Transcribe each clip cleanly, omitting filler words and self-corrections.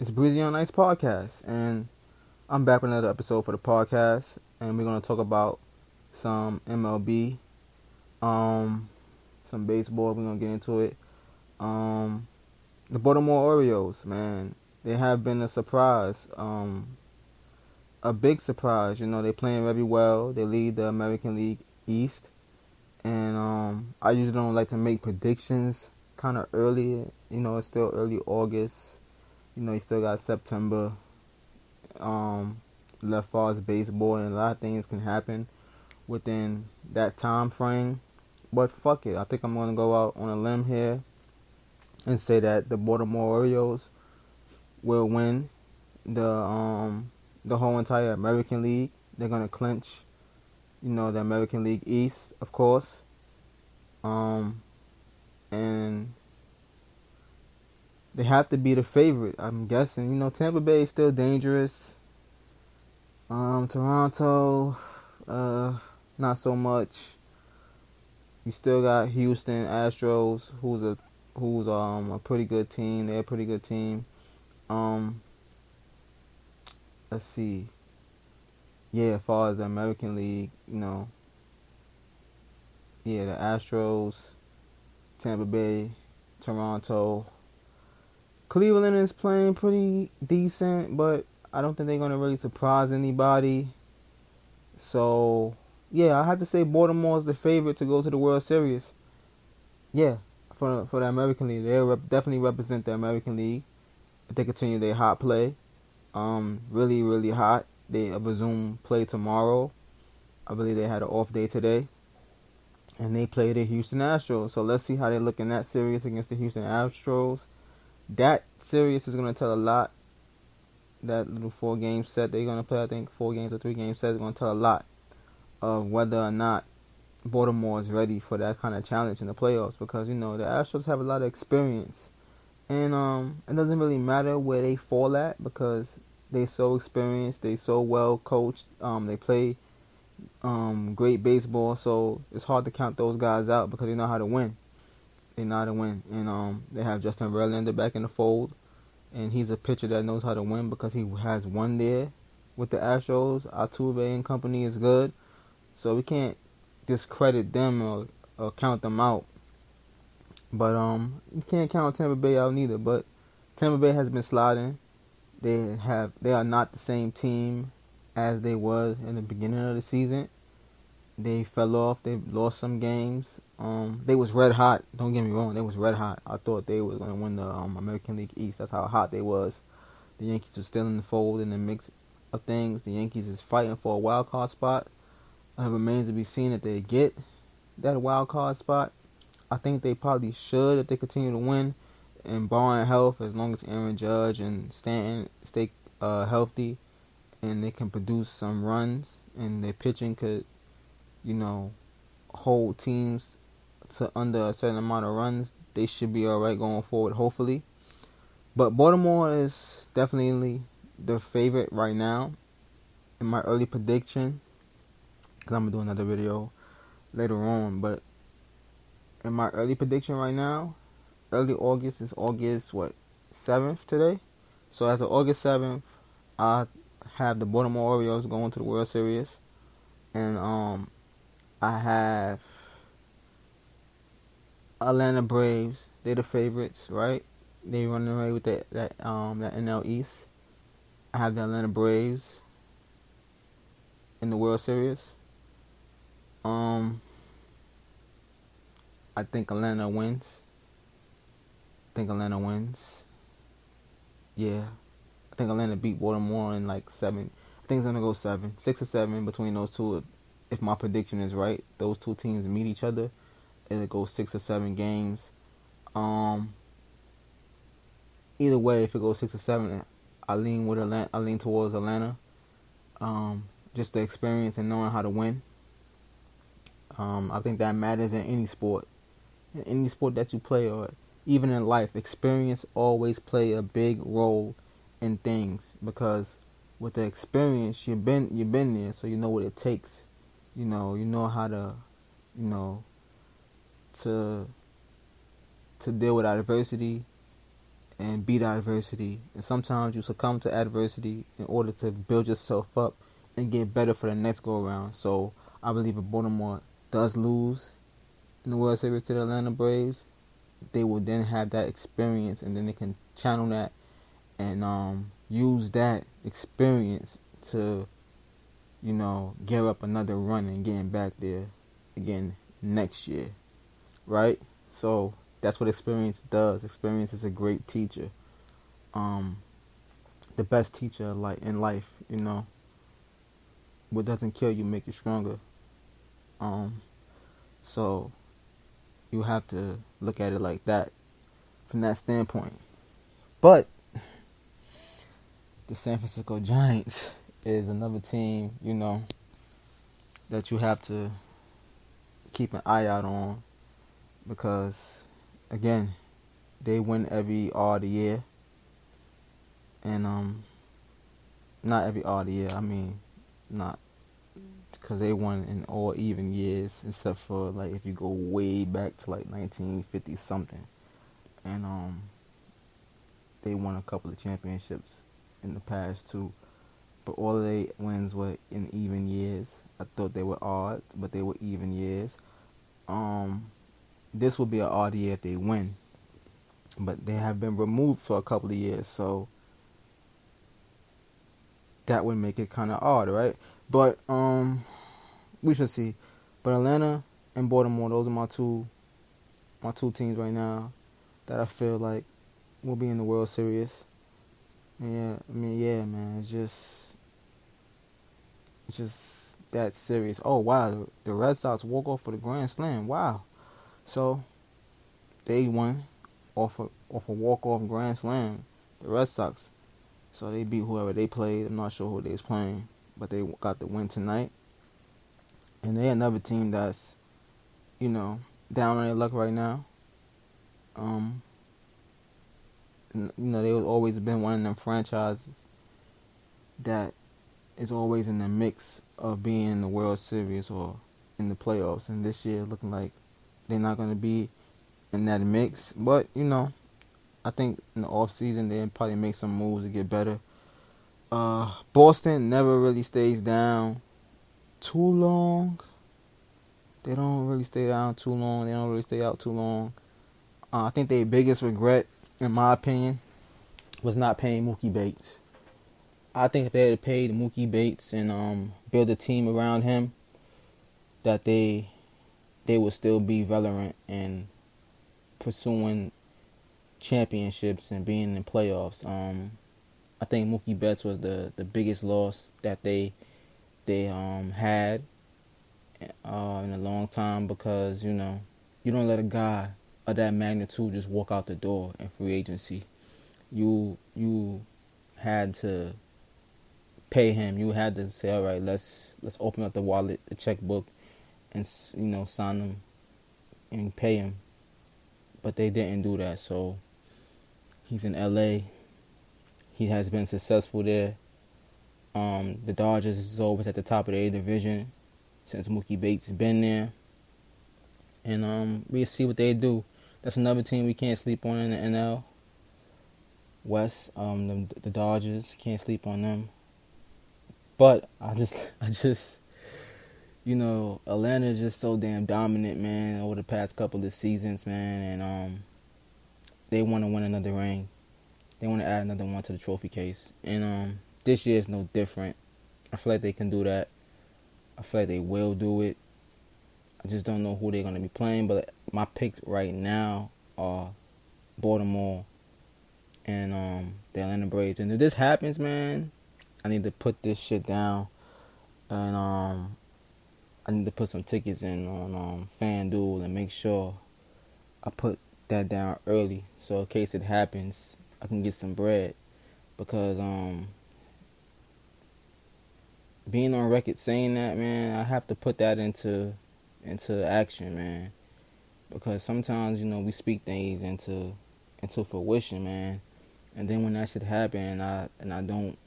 It's Breezy on Ice Podcast, and I'm back with another episode for the podcast, and we're gonna talk about some MLB, um, some baseball. We're gonna get into it. Um, the Baltimore Orioles, man, they have been a surprise, a big surprise. You know, they're playing very well. They lead the American League East, and I usually don't like to make predictions kind of early. You know, it's still early August. You know, you still got September. um, left far as baseball, and a lot of things can happen within that time frame. But fuck it, I think I'm gonna go out on a limb here and say that the Baltimore Orioles will win the whole entire American League. They're gonna clinch, you know, the American League East, of course. Um, and they have to be the favorite. I'm guessing. You know, Tampa Bay is still dangerous. Toronto, uh, not so much. You still got Houston Astros, who's a pretty good team. They're a pretty good team. Um, let's see. Yeah, as far as the American League, you know, yeah, the Astros, Tampa Bay, Toronto, Cleveland is playing pretty decent, but I don't think they're gonna really surprise anybody. So, yeah, I have to say Baltimore is the favorite to go to the World Series. Yeah, for the American League, they definitely represent the American League. If they continue their hot play, really really hot. They resume play tomorrow. I believe they had an off day today, and they play the Houston Astros. So let's see how they look in that series against the Houston Astros. That series is going to tell a lot. That little 4 game set they're going to play, I think 4 games or 3 game set is going to tell a lot of whether or not Baltimore is ready for that kind of challenge in the playoffs, because you know the Astros have a lot of experience, and it doesn't really matter where they fall at because they so experienced, they so well coached, they play great baseball, so it's hard to count those guys out because they know how to win. They know how to win, and they have Justin Verlander back in the fold, and he's a pitcher that knows how to win because he has won there with the Astros. Altuve and company is good, so we can't discredit them or count them out. But you can't count Tampa Bay out neither. But Tampa Bay has been sliding. They are not the same team as they was in the beginning of the season. They fell off. They lost some games. They was red hot. Don't get me wrong. They was red hot. I thought they was gonna win the American League East. That's how hot they was. The Yankees are still in the fold in the mix of things. The Yankees is fighting for a wild card spot. It remains to be seen if they get that wild card spot. I think they probably should if they continue to win, and barring health, as long as Aaron Judge and Stanton stay healthy, and they can produce some runs, and their pitching could, you know, hold teams to under a certain amount of runs, they should be alright going forward, hopefully. But Baltimore is definitely the favorite right now. In my early prediction, because I'm going to do another video later on, but in my early prediction right now, early August is August, what, 7th today? So as of August 7th, I have the Baltimore Orioles going to the World Series. And I have Atlanta Braves. They're the favorites, right? They running away with that NL East. I have the Atlanta Braves in the World Series. I think Atlanta wins. Yeah. I think Atlanta beat Baltimore in like 7. I think it's going to go 7. 6 or 7 between those two. If my prediction is right, those two teams meet each other. It'll go 6 or 7 games. Either way, if it goes 6 or 7, I lean with Atlanta. I lean towards Atlanta. Just the experience and knowing how to win. I think that matters in any sport. In any sport that you play, or even in life, experience always play a big role in things, because with the experience you've been there, so you know what it takes. You know how to, you know, to deal with adversity and beat adversity. And sometimes you succumb to adversity in order to build yourself up and get better for the next go around. So I believe if Baltimore does lose in the World Series to the Atlanta Braves, they will then have that experience, and then they can channel that and use that experience to, gear up another run and getting back there again next year, right? So that's what experience does. Experience is a great teacher. Um, the best teacher like in life, What doesn't kill you make you stronger. Um, so you have to look at it like that from that standpoint. But the San Francisco Giants is another team, that you have to keep an eye out on because, again, they win every odd year, and not every odd year. I mean, not because they won in all even years, except for like if you go way back to like 1950 something, and they won a couple of championships in the past too. But all of their wins were in even years. I thought they were odd, but they were even years. This will be an odd year if they win, but they have been removed for a couple of years, so that would make it kind of odd, right? But we should see. But Atlanta and Baltimore, those are my two teams right now that I feel like will be in the World Series. And yeah, man, it's just that serious. Oh wow, the Red Sox walk off for the Grand Slam. Wow. So they won off a walk off Grand Slam. The Red Sox. So they beat whoever they played. I'm not sure who they was playing, but they got the win tonight. And they're another team that's, down on their luck right now. They've always been one of them franchises that is always in the mix of being in the World Series or in the playoffs. And this year, looking like they're not going to be in that mix. But I think in the off season they'll probably make some moves to get better. Boston never really stays down too long. They don't really stay down too long. They don't really stay out too long. I think their biggest regret, in my opinion, was not paying Mookie Betts. I think if they had paid Mookie Betts and build a team around him, that they would still be relevant and pursuing championships and being in playoffs. I think Mookie Betts was the biggest loss that they had in a long time because you don't let a guy of that magnitude just walk out the door in free agency. You had to pay him. You had to say, all right, let's open up the wallet, the checkbook, and sign him and pay him. But they didn't do that. So he's in LA. He has been successful there. The Dodgers is always at the top of their division since Mookie Betts has been there. And we'll see what they do. That's another team we can't sleep on in the NL West. The Dodgers, can't sleep on them. But I just Atlanta just so damn dominant, man, over the past couple of seasons, man, and they want to win another ring. They want to add another one to the trophy case. And this year is no different. I feel like they can do that. I feel like they will do it. I just don't know who they're going to be playing. But my picks right now are Baltimore and the Atlanta Braves. And if this happens, man, I need to put this shit down. And I need to put some tickets in on FanDuel and make sure I put that down early. So in case it happens, I can get some bread. Because being on record saying that, man, I have to put that into action, man. Because sometimes, we speak things into fruition, man. And then when that shit happen and I don't,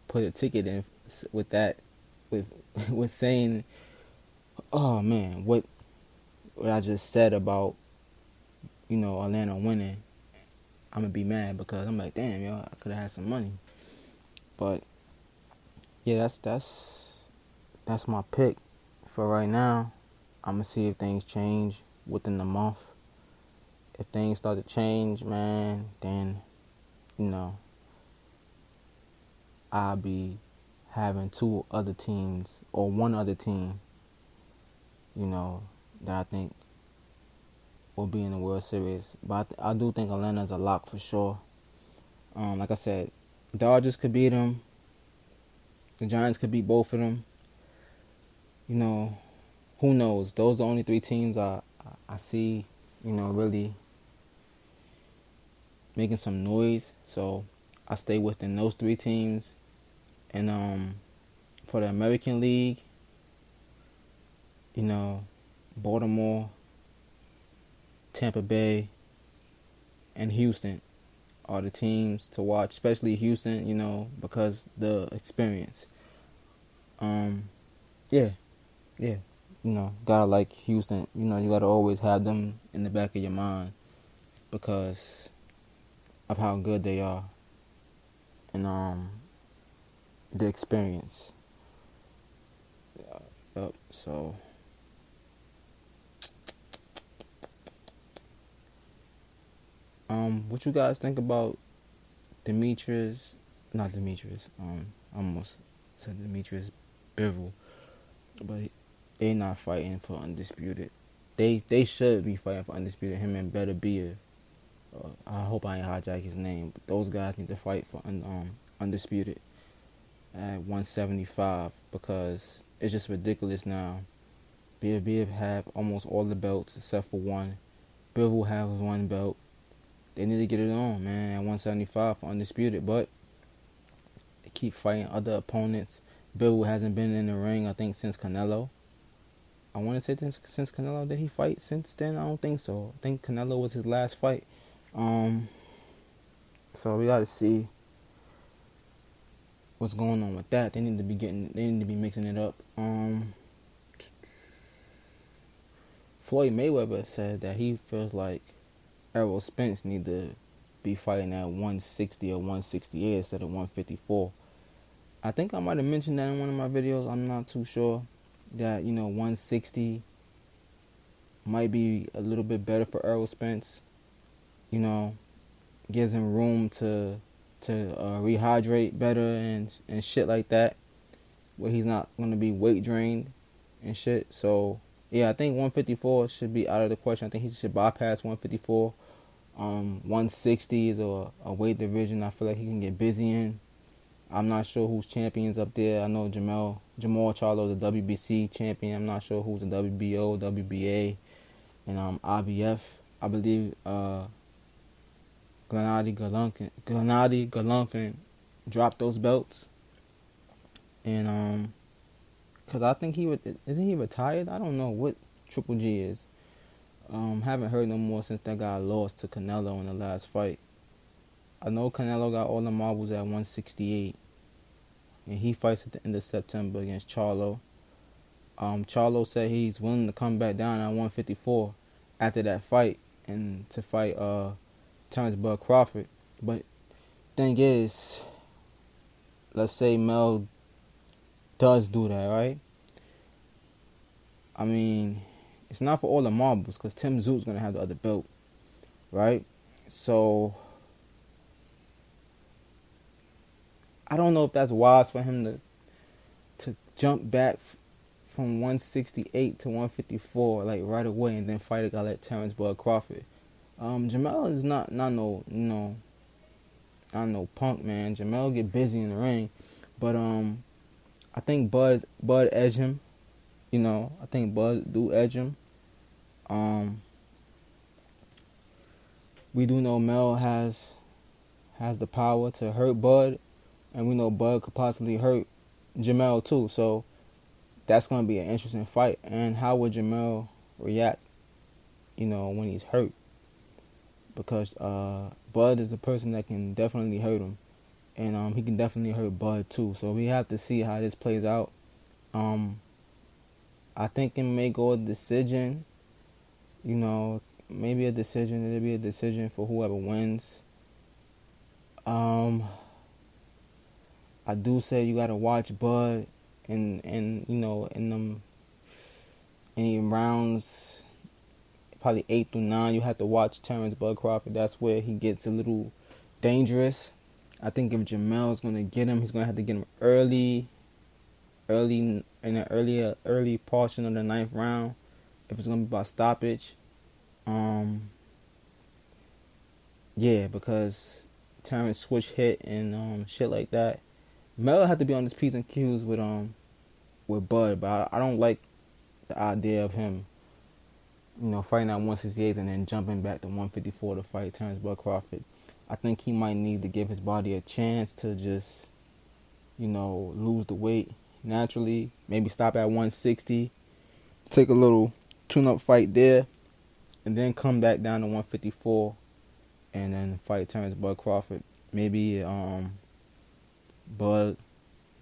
put a ticket in with that, with saying, oh man, what I just said about, Atlanta winning. I'm gonna be mad because I'm like, damn, yo, I could have had some money. But yeah, that's my pick for right now. I'm gonna see if things change within the month. If things start to change, man, then you know I'll be having two other teams or one other team, that I think will be in the World Series. But I do think Atlanta's a lock for sure. Like I said, Dodgers could beat them. The Giants could beat both of them. Who knows? Those are the only three teams I see, really making some noise. So I stay within those three teams. And for the American League, Baltimore, Tampa Bay, and Houston are the teams to watch, especially Houston, because the experience. Yeah, yeah. Gotta like Houston. You gotta always have them in the back of your mind because of how good they are and the experience. Yep. So what you guys think about Demetrius? Not Demetrius. I almost said Demetrius Bivol, but they not fighting for undisputed. They should be fighting for undisputed. Him and Better Beer. I hope I ain't hijack his name, but those guys need to fight for undisputed at 175 because it's just ridiculous now. Beer have almost all the belts except for one. Bivol has one belt. They need to get it on, man, at 175 for undisputed, but they keep fighting other opponents. Bivol hasn't been in the ring, I think, since Canelo. I want to say since Canelo. Did he fight since then? I don't think so. I think Canelo was his last fight. So we got to see what's going on with that. They need to be mixing it up. Floyd Mayweather said that he feels like Errol Spence need to be fighting at 160 or 168 instead of 154. I think I might have mentioned that in one of my videos. I'm not too sure that 160 might be a little bit better for Errol Spence. Gives him room to rehydrate better and shit like that, where he's not gonna be weight drained and shit. So yeah, I think 154 should be out of the question. I think he should bypass 154. 160 is a weight division I feel like he can get busy in. I'm not sure who's champions up there. I know Jamal Charlo, the WBC champion. I'm not sure who's the WBO, WBA, and IBF. I believe Gennady Golovkin dropped those belts, and cause I think isn't he retired? I don't know what Triple G is. Haven't heard no more since that guy lost to Canelo in the last fight. I know Canelo got all the marbles at 168, and he fights at the end of September against Charlo. Charlo said he's willing to come back down at 154 after that fight and to fight Terrence Bud Crawford. But thing is, let's say Mel does do that, right? I mean, it's not for all the marbles because Tim Tszю's going to have the other belt, right? So I don't know if that's wise for him to jump back from 168 to 154 like right away and then fight a guy like Terrence Bud Crawford. Jamel is not no punk, man. Jamel get busy in the ring, but I think Bud edge him. I think Bud do edge him. We do know Mel has the power to hurt Bud, and we know Bud could possibly hurt Jamel too. So that's going to be an interesting fight. And how would Jamel react, when he's hurt? Because Bud is a person that can definitely hurt him, and he can definitely hurt Bud too. So we have to see how this plays out. I think it may go a decision. Maybe a decision. It'll be a decision for whoever wins. I do say you gotta watch Bud, and in them any rounds, probably 8 through 9, you have to watch Terrence Bud Crawford. That's where he gets a little dangerous. I think if Jamel's gonna get him, he's gonna have to get him early in the early portion of the ninth round. If it's gonna be about stoppage, yeah, because Terrence switch hit and shit like that. Mel had to be on his P's and Q's with Bud, but I don't like the idea of him, fighting at 168 and then jumping back to 154 to fight Terrence Bud Crawford. I think he might need to give his body a chance to just, lose the weight naturally. Maybe stop at 160, take a little tune-up fight there, and then come back down to 154 and then fight Terrence Bud Crawford. Maybe Bud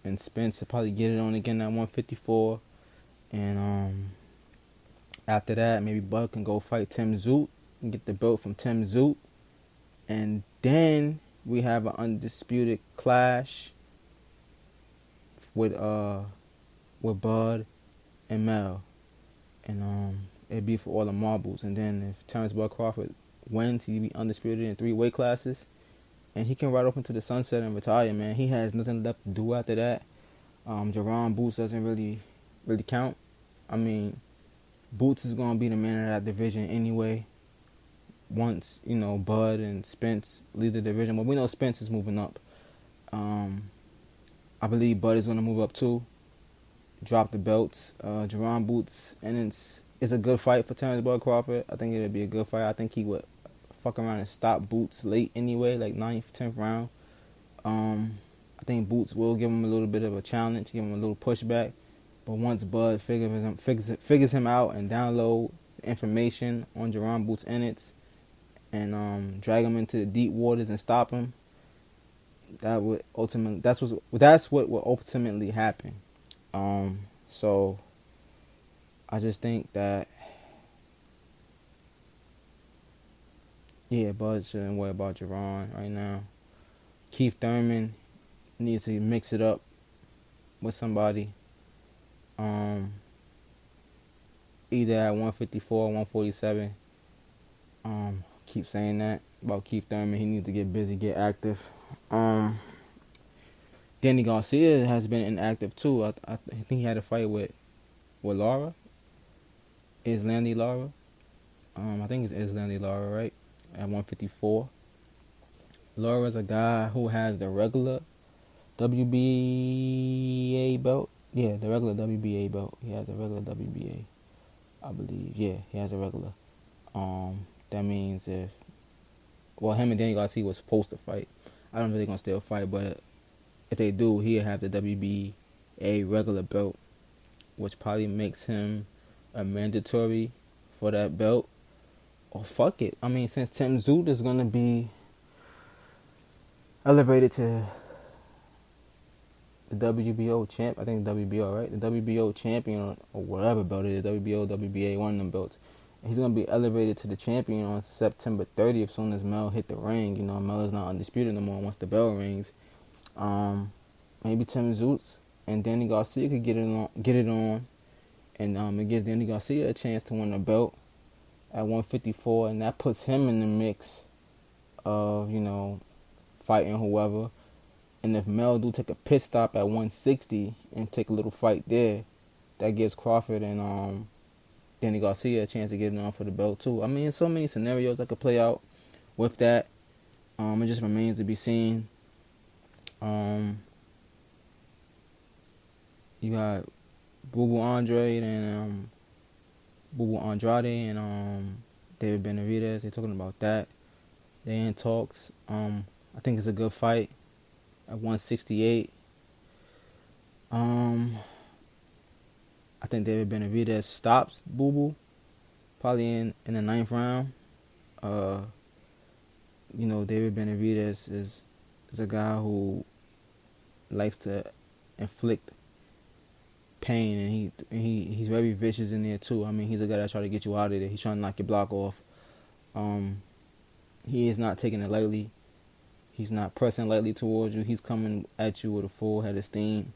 and Spence will probably get it on again at 154. And after that, maybe Bud can go fight Tim Zoot and get the belt from Tim Zoot. And then we have an undisputed clash with Bud and Mel. And it'd be for all the marbles. And then if Terrence Bud Crawford wins, he'd be undisputed in 3 weight classes. And he can ride off into the sunset and retire, man. He has nothing left to do after that. Jerron Boots doesn't really count. I mean, Boots is going to be the man of that division anyway. Once, Bud and Spence leave the division. But we know Spence is moving up. I believe Bud is going to move up too. Drop the belts. Jerron Boots. And it's a good fight for Terrence Bud Crawford. I think it'll be a good fight. I think he would fuck around and stop Boots late anyway, like 9th, 10th round. I think Boots will give him a little bit of a challenge, give him a little pushback. But once Bud figures him out and download information on Jerron Boots' innards and drag him into the deep waters and stop him, that's what will ultimately happen. So I just think that, yeah, Bud shouldn't worry about Jerron right now. Keith Thurman needs to mix it up with somebody. Either at 154 or 147. Keep saying that about Keith Thurman. He needs to get busy, get active. Danny Garcia has been inactive too. I think he had a fight with Lara. Islandi Lara. I think it's Islandi Lara, right? At 154. Lara's a guy who has the regular WBA belt. Yeah, the regular WBA belt. He has a regular WBA, I believe. Yeah, he has a regular. That means him and Danny Garcia was supposed to fight. I don't know if they're going to still fight, but if they do, he'll have the WBA regular belt, which probably makes him a mandatory for that belt. Or fuck it. I mean, since Tim Zoot is going to be elevated to the WBO champ, I think WBO, right? The WBO champion or whatever belt it is, WBO, WBA, one of them belts. And he's going to be elevated to the champion on September 30th, as soon as Mel hit the ring. Mel is not undisputed no more once the bell rings. Maybe Tim Zoot and Danny Garcia could get it on, and it gives Danny Garcia a chance to win the belt at 154, and that puts him in the mix of, fighting whoever. And if Mel do take a pit stop at 160 and take a little fight there, that gives Crawford and Danny Garcia a chance to get it on for the belt too. I mean, so many scenarios that could play out with that. It just remains to be seen. You got Boo Andrade and David Benavidez. They're talking about that. They in talks. I think it's a good fight at 168. I think David Benavidez stops Boo Boo probably in the 9th round. David Benavidez is a guy who likes to inflict pain, and he's very vicious in there too. I mean, he's a guy that try to get you out of there. He's trying to knock your block off. He is not taking it lightly. He's not pressing lightly towards you. He's coming at you with a full head of steam.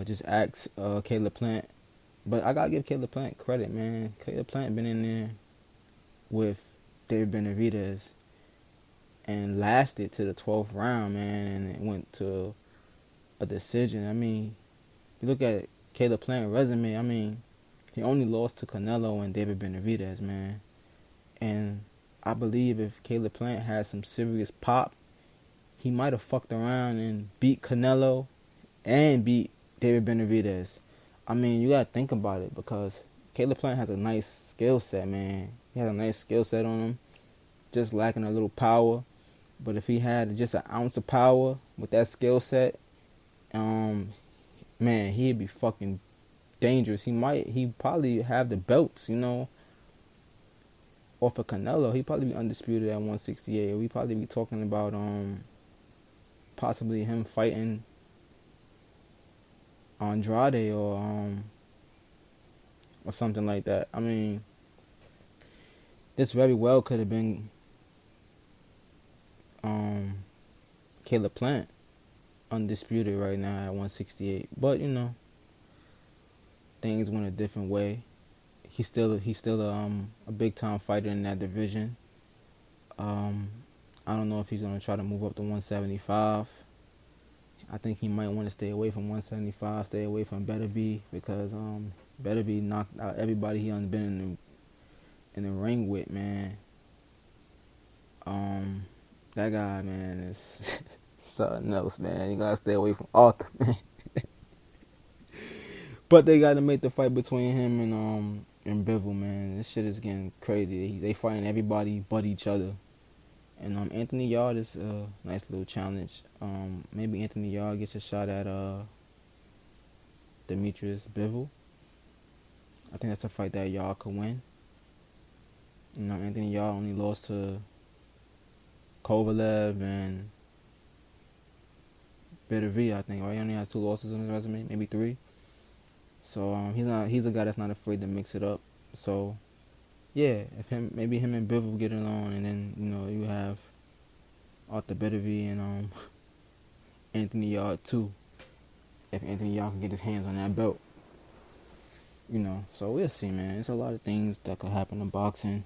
Just ask Caleb Plant. But I gotta give Caleb Plant credit, man. Caleb Plant been in there with David Benavidez and lasted to the 12th round, man, and it went to a decision. I mean, you look at Caleb Plant's resume. I mean, he only lost to Canelo and David Benavidez, man. And I believe if Caleb Plant had some serious pop, he might have fucked around and beat Canelo and beat David Benavidez. I mean, you gotta think about it because Caleb Plant has a nice skill set, man. He has a nice skill set on him, just lacking a little power. But if he had just an ounce of power with that skill set, man, he'd be fucking dangerous. He'd probably have the belts, off of Canelo. He'd probably be undisputed at 168. We'd probably be talking about possibly him fighting Andrade or something like that. I mean, this very well could have been Caleb Plant undisputed right now at 168. But things went a different way. He's still a big time fighter in that division. I don't know if he's gonna try to move up to 175. I think he might want to stay away from 175, stay away from Beterbiev because Beterbiev knocked out everybody he done been in the ring with, man. That guy, man, is something else, man. You gotta stay away from Arthur, man. But they gotta make the fight between him and Bivol, man. This shit is getting crazy. They fighting everybody but each other. And Anthony Yard is a nice little challenge. Maybe Anthony Yard gets a shot at Demetrius Bivol. I think that's a fight that Yard could win. Anthony Yard only lost to Kovalev and Beterbiev, I think, right? He only has 2 losses on his resume, maybe 3. So he's a guy that's not afraid to mix it up. So yeah, maybe him and Bivol get along, and then you have Arthur Beterbiev and Anthony Yard too. If Anthony Yard can get his hands on that belt, so we'll see, man. There's a lot of things that could happen in boxing.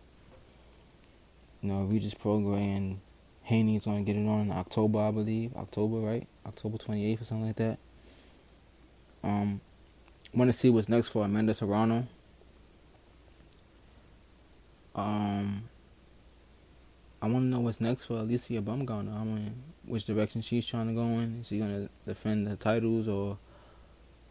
Regis Prograis and Haney's gonna get it on in October, I believe. October, right? October 28th or something like that. Want to see what's next for Amanda Serrano. I want to know what's next for Alicia Bumgarner. I mean, which direction she's trying to go in. Is she going to defend her titles or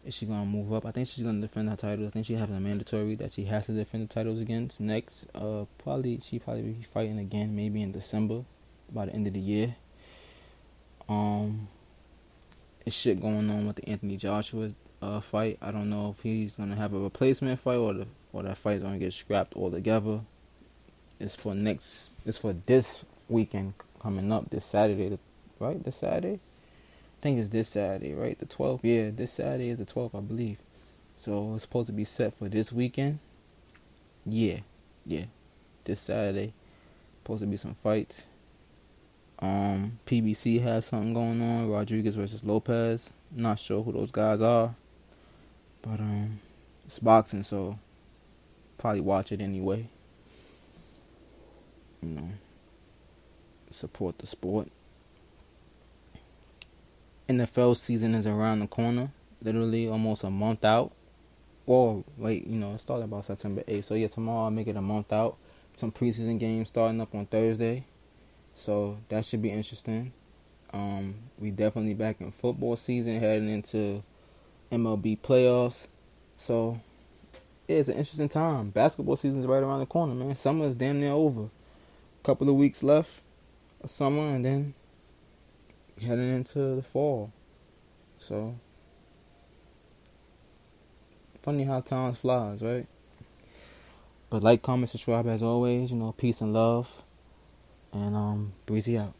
is she going to move up? I think she's going to defend her titles. I think she has a mandatory that she has to defend the titles against next. She probably be fighting again maybe in December by the end of the year. It's shit going on with the Anthony Joshua fight. I don't know if he's going to have a replacement fight or that fight is going to get scrapped altogether. It's for this weekend coming up, this Saturday, right? This Saturday? I think it's this Saturday, right? The 12th? Yeah, this Saturday is the 12th, I believe. So it's supposed to be set for this weekend. Yeah. This Saturday. Supposed to be some fights. PBC has something going on. Rodriguez versus Lopez. Not sure who those guys are. But it's boxing, so probably watch it anyway. Support the sport. NFL season is around the corner. Literally almost a month out. Or wait, it started about September 8th. So yeah, tomorrow I'll make it a month out. Some preseason games starting up on Thursday. So that should be interesting. We definitely back in football season, heading into MLB playoffs. So yeah, it's an interesting time. Basketball season is right around the corner, man. Summer is damn near over. Couple of weeks left of summer, and then heading into the fall. So funny how time flies, right? But like, comment, subscribe as always. Peace and love. And Breezy out.